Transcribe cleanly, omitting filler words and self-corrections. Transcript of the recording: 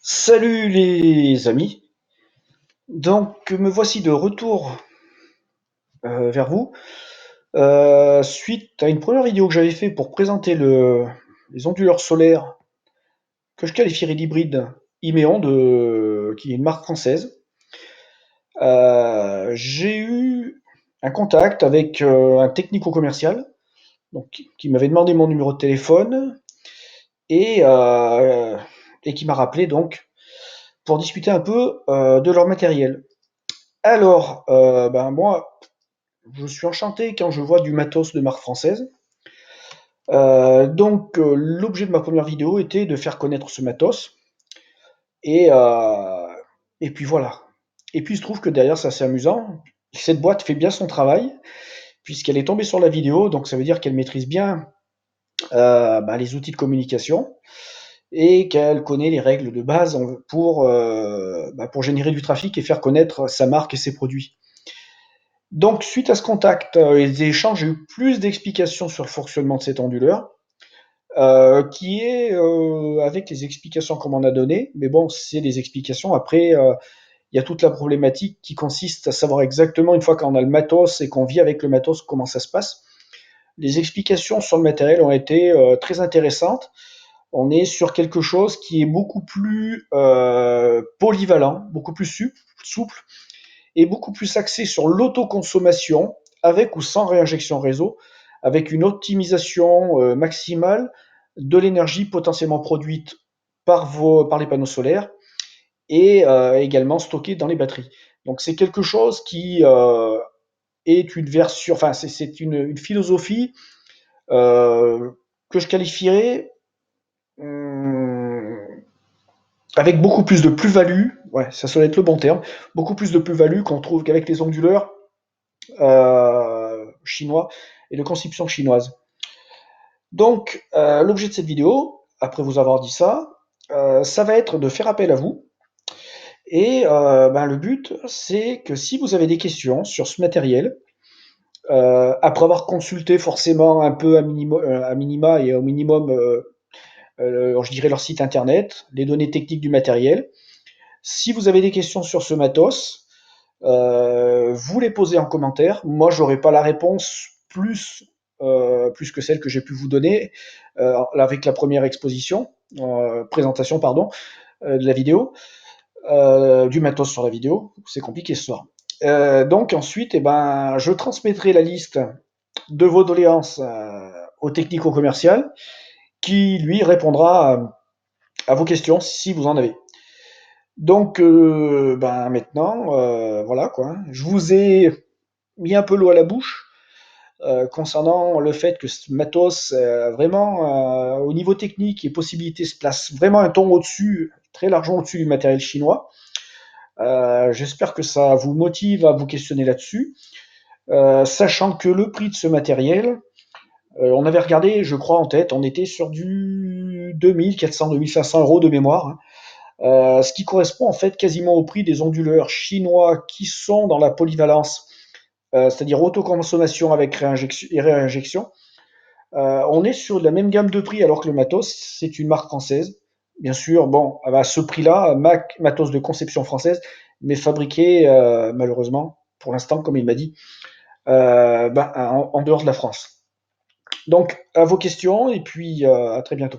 Salut les amis, donc me voici de retour vers vous, suite à une première vidéo que j'avais fait pour présenter les onduleurs solaires que je qualifierais d'hybride Imeon, qui est une marque française. J'ai eu un contact avec un technico-commercial donc, qui m'avait demandé mon numéro de téléphone et, euh, et qui m'a rappelé donc pour discuter un peu de leur matériel. Alors, moi, je suis enchanté quand je vois du matos de marque française. L'objet de ma première vidéo était de faire connaître ce matos. Et, euh, et puis voilà. Et puis il se trouve que derrière, c'est assez amusant. Cette boîte fait bien son travail, puisqu'elle est tombée sur la vidéo, donc ça veut dire qu'elle maîtrise bien les outils de communication et qu'elle connaît les règles de base pour générer du trafic et faire connaître sa marque et ses produits. Donc, suite à ce contact et des échanges, j'ai eu plus d'explications sur le fonctionnement de cet onduleur, qui est avec les explications qu'on m'en a données. Mais bon, c'est des explications. Après, il y a toute la problématique qui consiste à savoir exactement, une fois qu'on a le matos et qu'on vit avec le matos, comment ça se passe. Les explications sur le matériel ont été très intéressantes. On est sur quelque chose qui est beaucoup plus polyvalent, beaucoup plus souple et beaucoup plus axé sur l'autoconsommation, avec ou sans réinjection réseau, avec une optimisation maximale de l'énergie potentiellement produite par les panneaux solaires et également stockée dans les batteries. Donc c'est quelque chose qui est une version, enfin c'est une philosophie euh, que je qualifierais hum, avec beaucoup plus de plus-value, ouais, ça serait être le bon terme, beaucoup plus de plus-value qu'on trouve qu'avec les onduleurs chinois et de conception chinoise. Donc, l'objet de cette vidéo, après vous avoir dit ça, ça va être de faire appel à vous. Et le but, c'est que si vous avez des questions sur ce matériel, après avoir consulté forcément un peu à minima et au minimum, je dirais leur site internet, les données techniques du matériel, si vous avez des questions sur ce matos, vous les posez en commentaire. Moi, j'aurai pas la réponse plus que celle que j'ai pu vous donner avec la première présentation, pardon, de la vidéo, du matos sur la vidéo. C'est compliqué ce soir. Donc ensuite, je transmettrai la liste de vos doléances au technico-commercial qui, lui, répondra à vos questions si vous en avez. Donc, maintenant, voilà quoi. Je vous ai mis un peu l'eau à la bouche concernant le fait que ce matos, vraiment, au niveau technique et possibilités, se place vraiment un ton au-dessus, très largement au-dessus du matériel chinois. J'espère que ça vous motive à vous questionner là-dessus, sachant que le prix de ce matériel, on avait regardé, je crois en tête, on était sur du 2400-2500 € de mémoire, hein. Ce qui correspond en fait quasiment au prix des onduleurs chinois qui sont dans la polyvalence, c'est-à-dire autoconsommation avec réinjection. On est sur la même gamme de prix alors que le matos, c'est une marque française. Bien sûr, bon, à ce prix-là, matos de conception française, mais fabriqué malheureusement, pour l'instant, comme il m'a dit, en dehors de la France. Donc, à vos questions et puis à très bientôt.